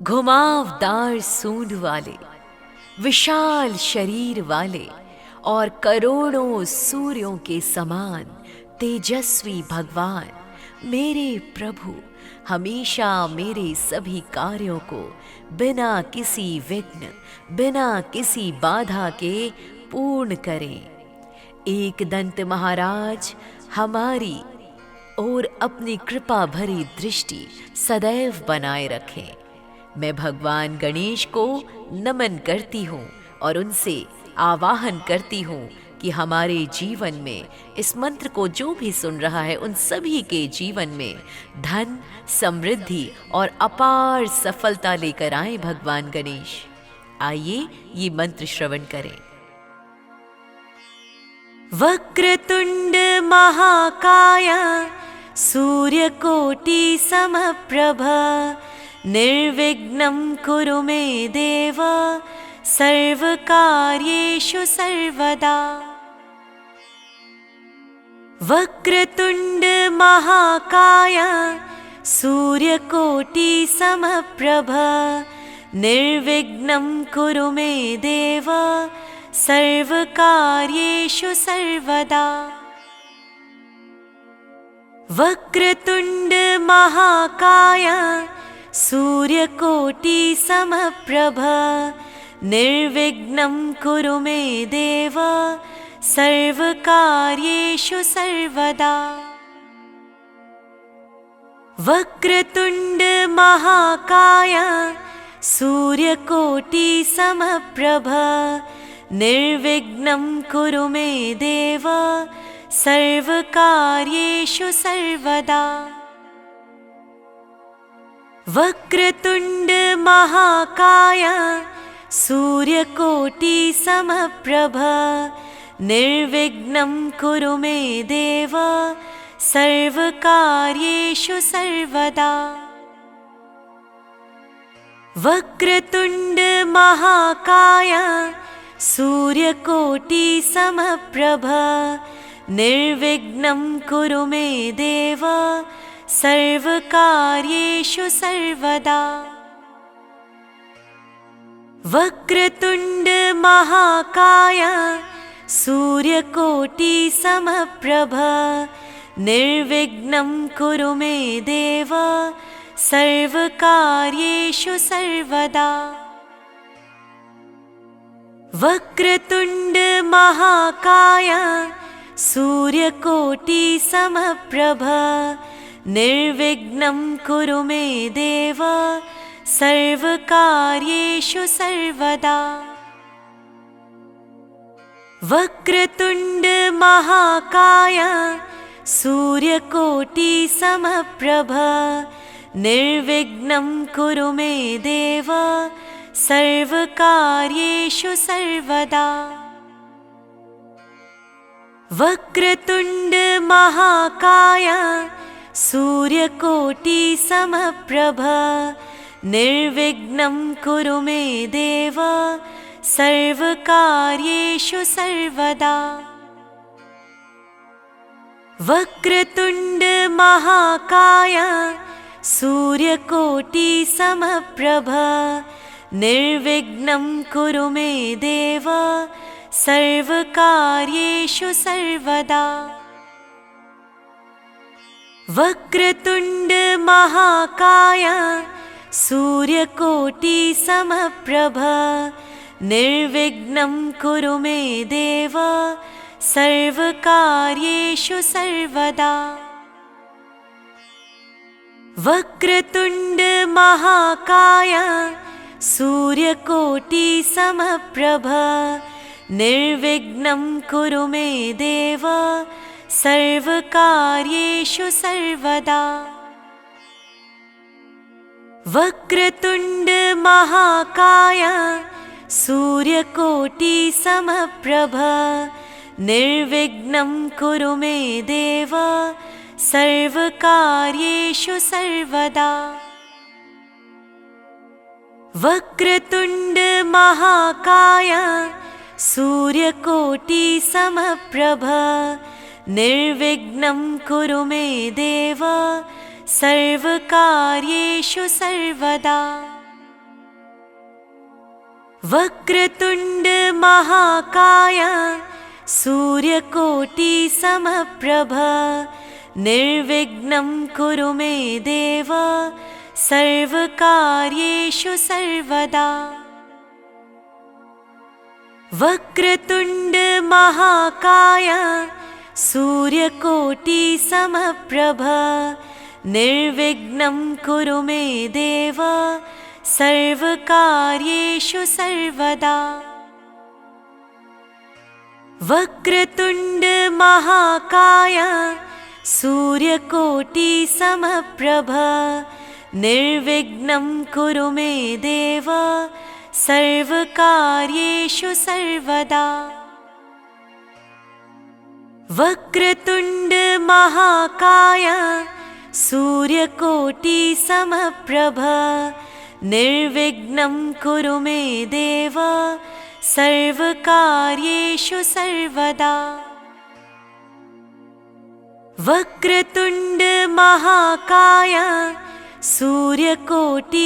घुमावदार सूंड वाले, विशाल शरीर वाले और करोड़ों सूर्यों के समान तेजस्वी भगवान मेरे प्रभु हमेशा मेरे सभी कार्यों को बिना किसी विघ्न, बिना किसी बाधा के पूर्ण करें। एकदंत महाराज हमारी और अपनी कृपा भरी दृष्टि सदैव बनाए रखें। मैं भगवान गणेश को नमन करती हूँ और उनसे आवाहन करती हूँ कि हमारे जीवन में इस मंत्र को जो भी सुन रहा है उन सभी के जीवन में धन, समृद्धि और अपार सफलता लेकर आए भगवान गणेश। आइए ये मंत्र श्रवण करें। वक्रतुण्ड महाकाय सूर्यकोटि समप्रभ निर्विघ्नं कुरु मे देव सर्वकार्येषु सर्वदा। वक्रतुण्ड महाकाय सूर्यकोटि समप्रभ निर्विघ्नं कुरु मे देव सर्वकार्येषु सर्वदा। वक्रतुण्ड महाकाय सूर्यकोटि समप्रभ निर्विघ्नं कुरु मे देव सर्वकार्येषु सर्वदा। वक्रतुण्ड महाकाय सूर्यकोटि समप्रभ निर्विघ्नं कुरु मे देव सर्वकार्येषु सर्वदा। वक्रतुण्ड महाकाय सूर्यकोटि समप्रभ निर्विघ्नं कुरु मे देव सर्वकार्येषु सर्वदा। वक्रतुण्ड महाकाय सूर्यकोटि समप्रभ निर्विघ्नं कुरु मे देव सर्वकार्येषु सर्वदा। वक्रतुण्ड महाकाय सूर्यकोटिसमप्रभ निर्विघ्नं कुरु मे देव सर्वकार्येषु सर्वदा। वक्रतुण्ड महाकाय सूर्यकोटिसमप्रभ निर्विघ्नं कुरु मे देव सर्वकार्येषु सर्वदा। वक्रतुण्ड महाकाय सूर्यकोटिसमप्रभ निर्विघ्नं कुरु मे देव सर्वकार्येषु सर्वदा। वक्रतुण्ड महाकाय सूर्यकोटिसमप्रभ निर्विघ्नं कुरु मे देव सर्वकार्येषु सर्वदा। वक्रतुण्ड महाकाय सूर्यकोटिसमप्रभ निर्विघ्नं कुरु मे देव सर्वकार्येषु सर्वदा। वक्रतुण्ड महाकाय सूर्यकोटिसमप्रभ निर्विघ्नं कुरु मे देव सर्वकार्येषु सर्वदा। वक्रतुण्ड महाकाय सूर्यकोटिसमप्रभ निर्विघ्नं कुरु मे देव सर्वकार्येषु सर्वदा। वक्रतुण्ड महाकाय सूर्यकोटिसमप्रभ निर्विघ्नं कुरु मे देव सर्वकार्येषु सर्वदा। वक्रतुण्ड महाकाय सूर्यकोटिसमप्रभ निर्विघ्नं कुरु मे देव सर्वकार्येषु सर्वदा। वक्रतुण्ड महाकाय सूर्यकोटिसमप्रभ निर्विघ्नं कुरु मे देव सर्वकार्येषु सर्वदा। वक्रतुण्ड महाकाय सूर्यकोटिसमप्रभ निर्विघ्नं कुरु मे देव सर्वकार्येषु सर्वदा। वक्रतुण्ड महाकाय सूर्यकोटिसमप्रभ निर्विघ्नं कुरु मे देव सर्वकार्येषु सर्वदा। वक्रतुण्ड महाकाय सूर्यकोटिसमप्रभ निर्विघ्नं कुरु मे देव सर्वकार्येषु सर्वदा। वक्रतुण्ड महाकाय सूर्यकोटिसमप्रभ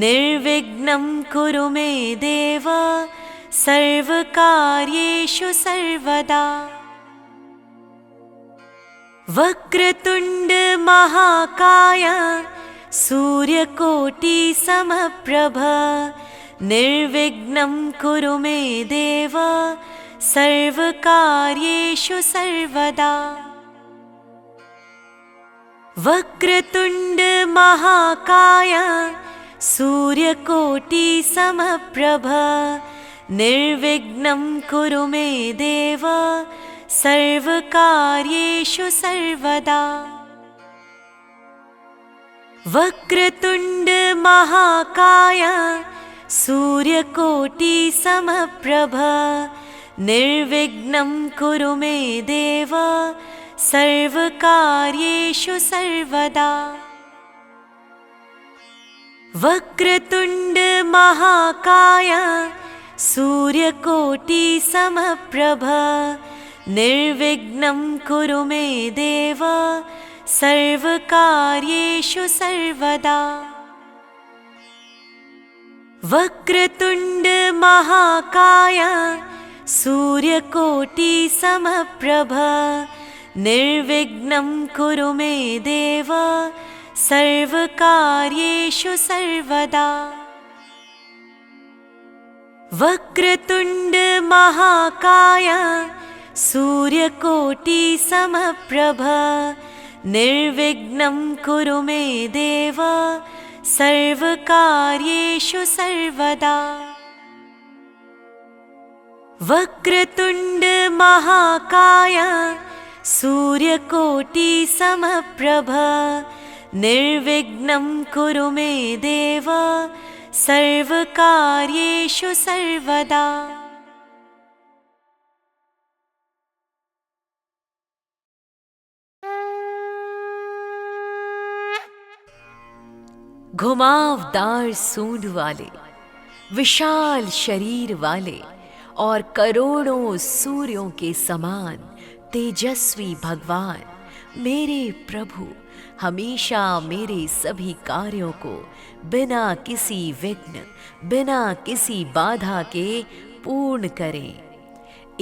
निर्विघ्नं कुरु मे देव सर्वकार्येषु सर्वदा। वक्रतुण्ड महाकाय सूर्यकोटिसमप्रभ निर्विघ्नं कुरु मे देव सर्वकार्येषु सर्वदा। वक्रतुण्ड महाकाय सूर्यकोटिसमप्रभ निर्विघ्नं कुरु मे देव सर्वकार्येषु सर्वदा। वक्रतुण्ड महाकाय सूर्यकोटिसमप्रभ निर्विघ्नं कुरु मे देव सर्वकार्येषु सर्वदा। वक्रतुण्ड महाकाय सूर्यकोटिसमप्रभ निर्विघ्नं कुरु मे देव सर्वकार्येषु सर्वदा। वक्रतुण्ड महाकाय सूर्यकोटि समप्रभ निर्विघ्नं कुरु मे देव सर्वकार्येषु सर्वदा। वक्रतुण्ड महाकाय सूर्यकोटि समप्रभ निर्विघ्नं कुरु मे देव सर्वकार्येषु सर्वदा। वक्रतुण्ड महाकाय सूर्यकोटि समप्रभ निर्विघ्नं कुरु मे देव सर्वकार्येषु सर्वदा। घुमावदार सूंड वाले, विशाल शरीर वाले और करोड़ों सूर्यों के समान तेजस्वी भगवान मेरे प्रभु हमेशा मेरे सभी कार्यों को बिना किसी विघ्न, बिना किसी बाधा के पूर्ण करें।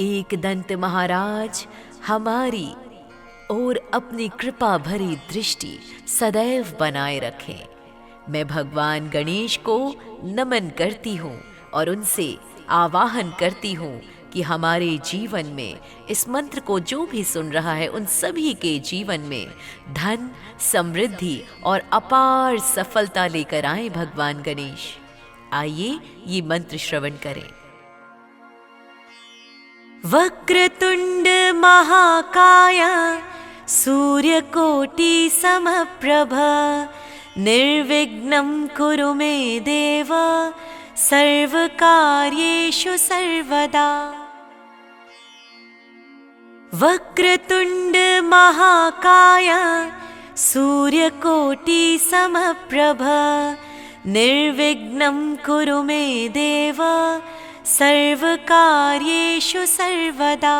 एकदंत महाराज हमारी और अपनी कृपा भरी दृष्टि सदैव बनाए रखें। मैं भगवान गणेश को नमन करती हूँ और उनसे आवाहन करती हूँ कि हमारे जीवन में इस मंत्र को जो भी सुन रहा है उन सभी के जीवन में धन, समृद्धि और अपार सफलता लेकर आए भगवान गणेश। आइए ये मंत्र श्रवण करें। वक्रतुंड महाकाय सूर्यकोटि समप्रभ निर्विघ्नं कुरु मे देव सर्वकार्येषु सर्वदा। वक्रतुण्ड महाकाय सूर्यकोटि समप्रभ निर्विघ्नं कुरु मे देव सर्वकार्येषु सर्वदा।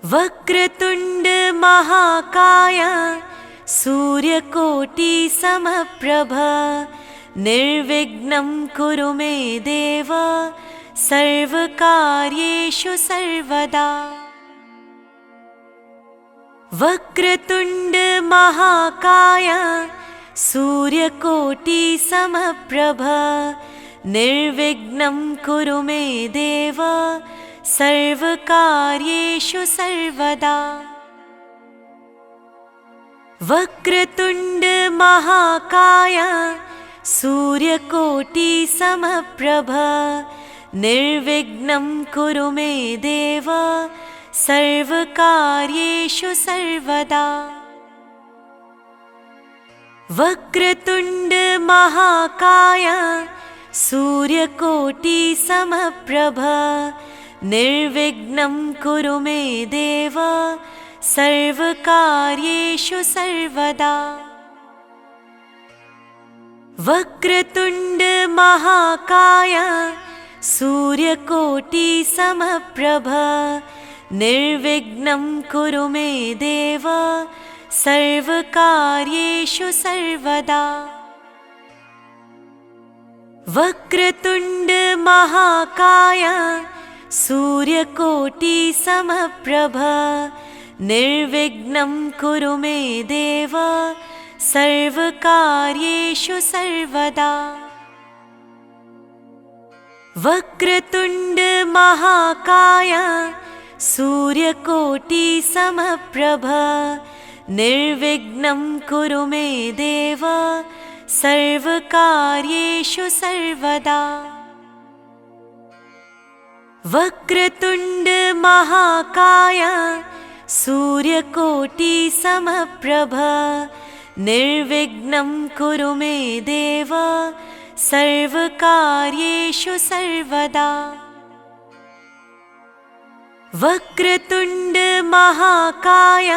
वक्रतुण्ड महाकाय सूर्यकोटि समप्रभ निर्विघ्नं कुरु मे देव सर्वकार्येषु सर्वदा। वक्रतुण्ड महाकाय सूर्यकोटि समप्रभ निर्विघ्नं कुरु मे देव सर्वकार्येषु सर्वदा। वक्रतुण्ड महाकाय सूर्यकोटि समप्रभ निर्विघ्नं कुरु मे देव सर्वकार्येषु सर्वदा। वक्रतुण्ड महाकाय सूर्यकोटि समप्रभ निर्विघ्नं कुरु मे देव सर्वकार्येषु सर्वदा। वक्रतुण्ड महाकाय सूर्यकोटि समप्रभ निर्विघ्नं कुरु मे देव सर्वकार्येषु सर्वदा। वक्रतुण्ड महाकाय सूर्यकोटि समप्रभ निर्विघ्नं कुरु मे देव सर्वकार्येषु सर्वदा। वक्रतुण्ड महाकाय सूर्यकोटि समप्रभ निर्विघ्नं कुरु मे देव सर्वकार्येषु सर्वदा। वक्रतुण्ड महाकाय सूर्यकोटि समप्रभ निर्विघ्नं कुरु मे देव सर्वकार्येषु सर्वदा। वक्रतुण्ड महाकाय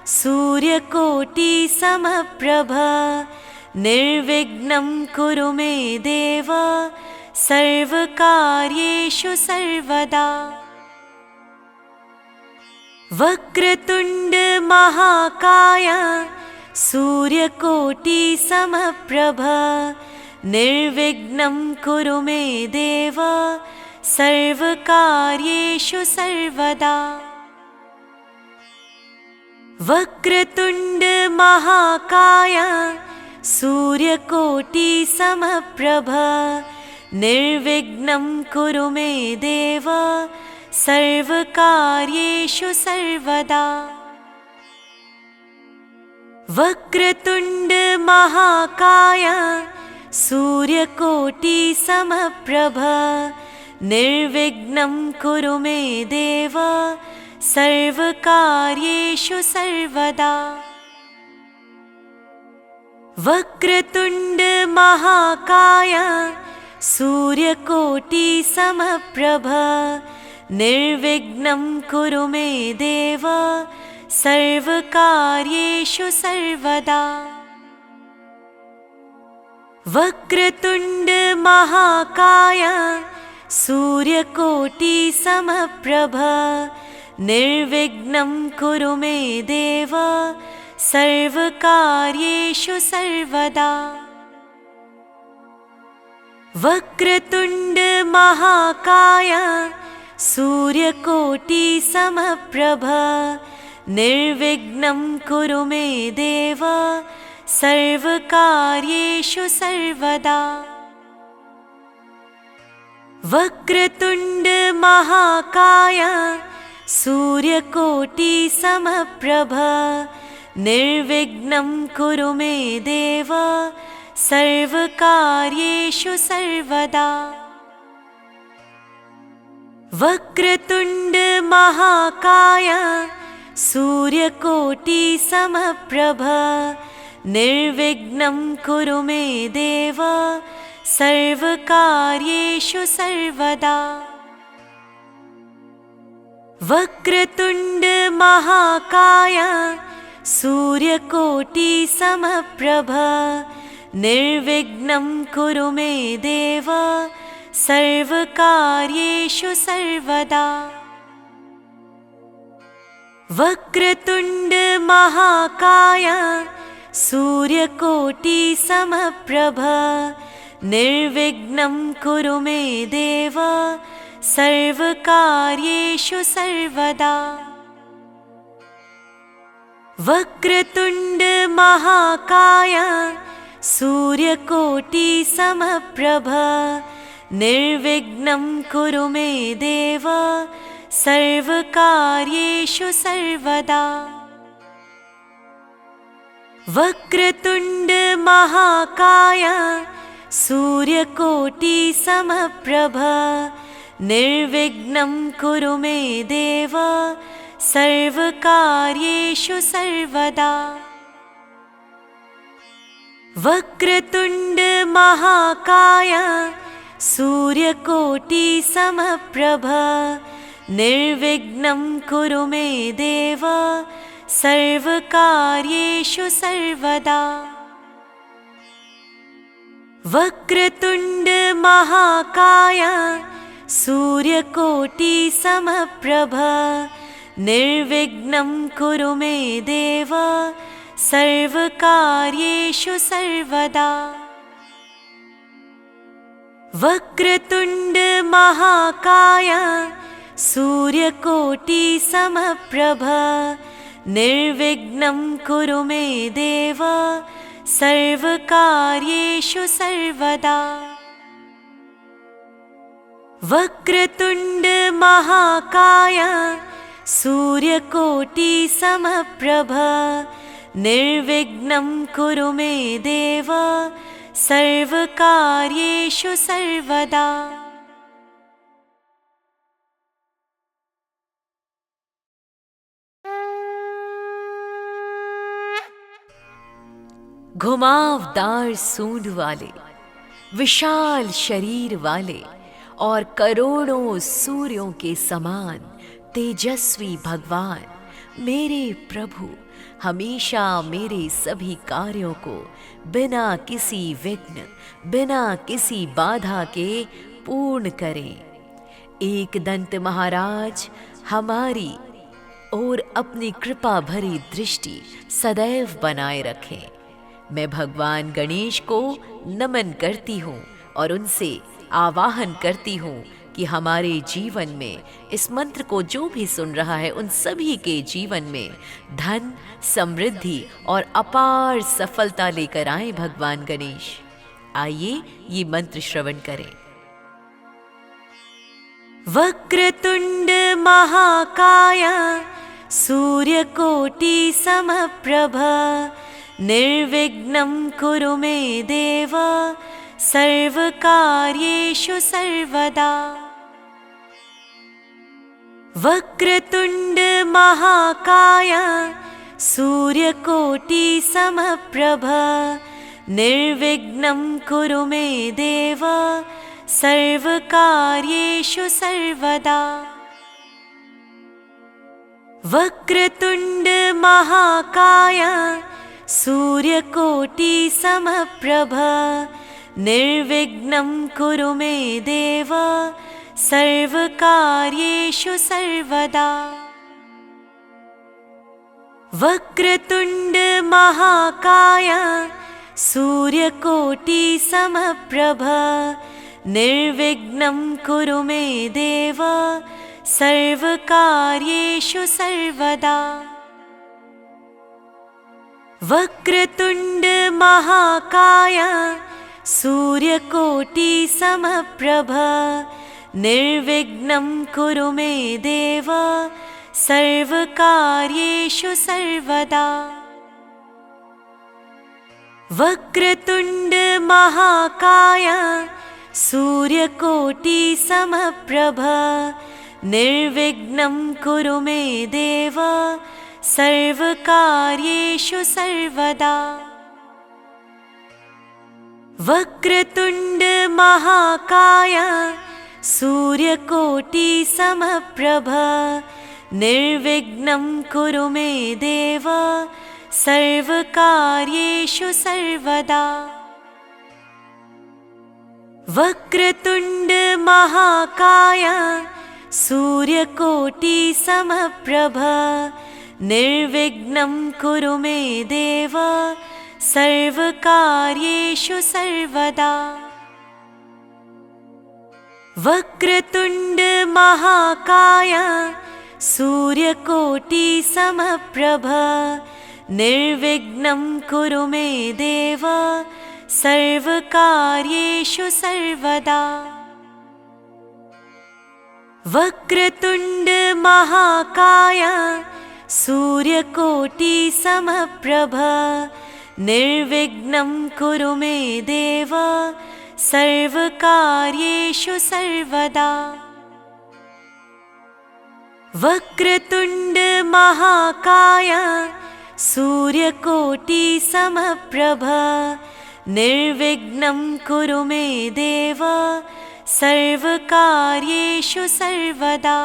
सूर्यकोटि समप्रभ निर्विघ्नं कुरु मे देव सर्वकार्येषु सर्वदा। वक्रतुंड महाकाय सूर्यकोटि समप्रभ निर्विघ्नं कुरु मे देव सर्वकार्येषु सर्वदा। वक्रतुंड महाकाय सूर्यकोटि समप्रभ निर्विघ्नं कुरु मे देव सर्वकार्येषु सर्वदा। वक्रतुंड महाकाय सूर्यकोटि समप्रभ निर्विघ्नं कुरु मे देव सर्वकार्येषु सर्वदा। वक्रतुंड महाकाय सूर्यकोटि समप्रभ निर्विघ्नं कुरु मे देव सर्वकार्येषु सर्वदा। वक्रतुंड महाकाय सूर्यकोटि समप्रभ निर्विघ्नं कुरु मे देव सर्वकार्येषु सर्वदा। वक्रतुंड महाकाय सूर्यकोटि समप्रभ निर्विघ्नं कुरु मे देव सर्वकार्येषु सर्वदा। वक्रतुंड महाकाय सूर्यकोटि समप्रभ निर्विघ्नं कुरु मे देव सर्वकार्येषु सर्वदा। वक्रतुंड महाकाय सूर्यकोटि समप्रभ निर्विघ्नं कुरु मे देव सर्वकार्येषु सर्वदा। वक्रतुंड महाकाय सूर्यकोटि समप्रभ निर्विघ्नं कुरु मे देव सर्वकार्येषु सर्वदा। वक्रतुंड महाकाय सूर्यकोटि समप्रभ निर्विघ्नं कुरु मे देव सर्वकार्येषु सर्वदा। वक्रतुंड महाकाय सूर्यकोटि समप्रभ निर्विघ्नं कुरु मे देव सर्वकार्येषु सर्वदा। वक्रतुंड महाकाय सूर्यकोटि समप्रभ निर्विघ्नं कुरु मे देव सर्वकार्येषु सर्वदा। वक्रतुंड महाकाय सूर्यकोटि समप्रभ निर्विघ्नं कुरु मे देव सर्वकार्येषु सर्वदा। वक्रतुंड महाकाय सूर्यकोटि समप्रभ निर्विघ्नं कुरु मे देव सर्वकार्येषु सर्वदा। वक्रतुंड महाकाय सूर्यकोटि समप्रभ निर्विघ्नं कुरु मे देव सर्वकार्येषु सर्वदा। वक्रतुंड महाकाय सूर्यकोटि समप्रभ निर्विघ्नं कुरु मे देव सर्वकार्येषु सर्वदा। घुमावदार सूंड वाले, विशाल शरीर वाले और करोड़ों सूर्यों के समान तेजस्वी भगवान मेरे प्रभु हमेशा मेरे सभी कार्यों को बिना किसी विघ्न, बिना किसी बाधा के पूर्ण करें। एकदंत महाराज हमारी और अपनी कृपा भरी दृष्टि सदैव बनाए रखें। मैं भगवान गणेश को नमन करती हूँ और उनसे आवाहन करती हूँ कि हमारे जीवन में इस मंत्र को जो भी सुन रहा है उन सभी के जीवन में धन, समृद्धि और अपार सफलता लेकर आए भगवान गणेश। आइए ये मंत्र श्रवण करें। वक्रतुंड महाकाय सूर्यकोटि समप्रभ निर्विघ्नं कुरु मे देव सर्वकार्येषु सर्वदा। वक्रतुंड महाकाय सूर्यकोटि समप्रभ निर्विघ्नं कुरु मे देव सर्वकार्येषु सर्वदा। वक्रतुंड महाकाय सूर्यकोटि समप्रभ निर्विघ्नं कुरु मे देव सर्वकार्येषु सर्वदा। वक्रतुंड महाकाय सूर्यकोटि समप्रभ निर्विघ्नं कुरु मे देव सर्वकार्येषु सर्वदा। वक्रतुंड महाकाय सूर्यकोटि समप्रभ निर्विघ्नं कुरु मे देव सर्वकार्येषु सर्वदा। वक्रतुंड महाकाय सूर्यकोटि समप्रभ निर्विघ्नं कुरु मे देव सर्वकार्येषु सर्वदा। वक्रतुंड महाकाय सूर्यकोटि समप्रभ निर्विघ्नं कुरु मे देव सर्वकार्येषु सर्वदा। वक्रतुंड महाकाय सूर्यकोटि समप्रभ निर्विघ्नं कुरु मे देव सर्वकार्येषु सर्वदा। वक्रतुंड महाकाय सूर्यकोटि समप्रभ निर्विघ्नं कुरु मे देव सर्वकार्येषु सर्वदा। वक्रतुंड महाकाय सूर्यकोटि समप्रभ निर्विघ्नं कुरु मे देव सर्वकार्येषु सर्वदा। वक्रतुंड महाकाय सूर्यकोटि समप्रभ निर्विघ्नं कुरु मे देव सर्वकार्येषु सर्वदा।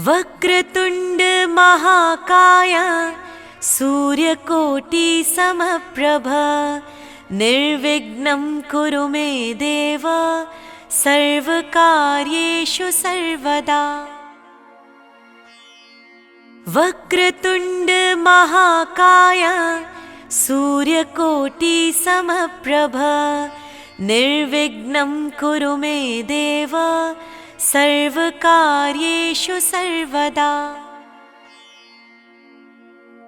वक्रतुंड महाकाय सूर्यकोटि समप्रभ निर्विघ्नं कुरु मे देव सर्वकार्येषु सर्वदा। वक्रतुंड महाकाय सूर्यकोटि समप्रभ निर्विघ्नं कुरु मे देव सर्वकार्येषु सर्वदा।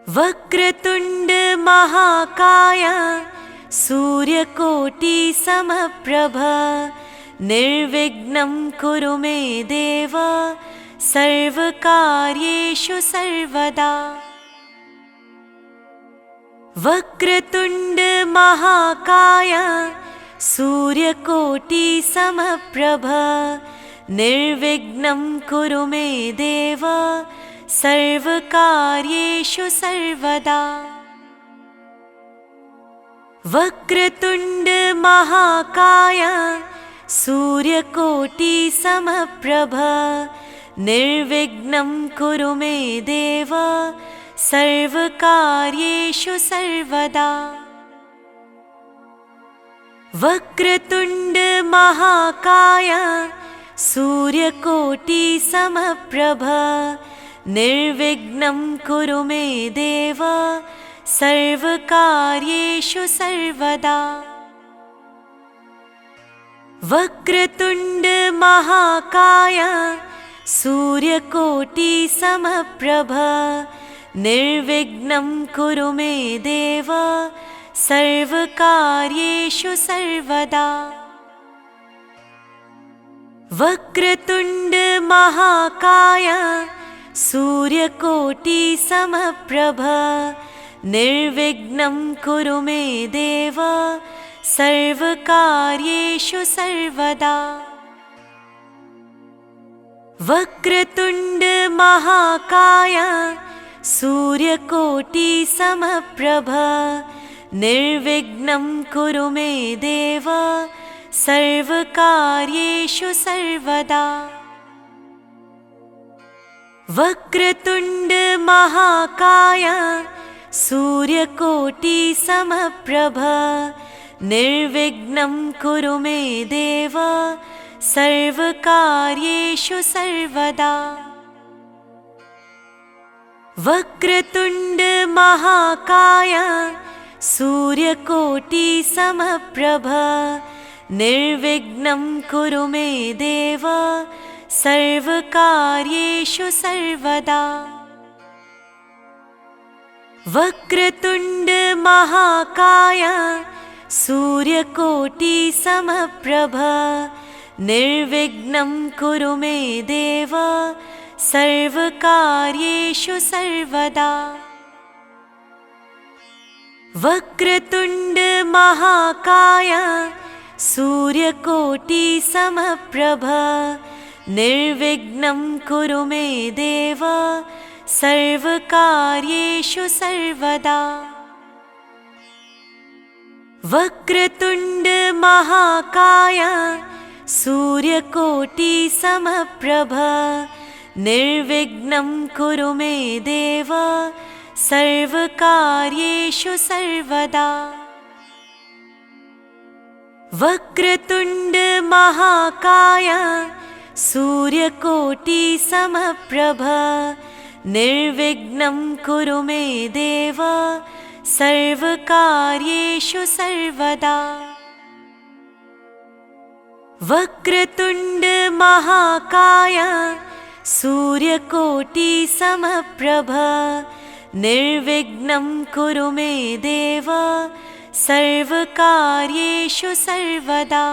वक्रतुंड महाकाय सूर्यकोटि समप्रभ निर्विघ्नं कुरु मे देव सर्वकार्येषु सर्वदा। वक्रतुंड महाकाय सूर्यकोटि समप्रभ निर्विघ्नं कुरु मे देव सर्वकार्येषु सर्वदा। वक्रतुंड महाकाय सूर्यकोटि समप्रभ निर्विघ्नं कुरु मे देव सर्वकार्येषु सर्वदा। वक्रतुंड महाकाय सूर्यकोटि समप्रभ निर्विघ्नं कुरु मे देव सर्वकार्येषु सर्वदा। वक्रतुण्ड महाकाय सूर्यकोटि समप्रभ निर्विघ्नं कुरु मे देव सर्वकार्येषु सर्वदा। वक्रतुण्ड महाकाय सूर्यकोटि समप्रभ निर्विघ्नं कुरु मे देव सर्वकार्येषु सर्वदा। वक्रतुण्ड महाकाय सूर्यकोटि समप्रभ निर्विघ्नं कुरु मे देव सर्वकार्येषु सर्वदा। वक्रतुण्ड महाकाय सूर्यकोटि समप्रभ निर्विघ्नं कुरु मे देव सर्वकार्येषु सर्वदा। वक्रतुण्ड महाकाय सूर्यकोटि समप्रभ निर्विघ्नं कुरु मे देव सर्वकार्येषु सर्वदा। वक्रतुण्ड महाकाय सूर्यकोटि समप्रभ निर्विघ्नं कुरु मे देव सर्वकार्येषु सर्वदा। वक्रतुण्ड महाकाय सूर्यकोटि समप्रभ निर्विघ्नं कुरु मे देव सर्वकार्येषु सर्वदा। वक्रतुण्ड महाकाय सूर्यकोटि समप्रभ निर्विघ्नं कुरु मे देव सर्वकार्येषु सर्वदा। वक्रतुण्ड महाकाय सूर्यकोटि समप्रभ निर्विघ्नं कुरु मे देव सर्वकार्येषु सर्वदा। वक्रतुण्ड महाकाय सूर्यकोटि समप्रभ निर्विघ्नं कुरु मे देव सर्वकार्येषु सर्वदा।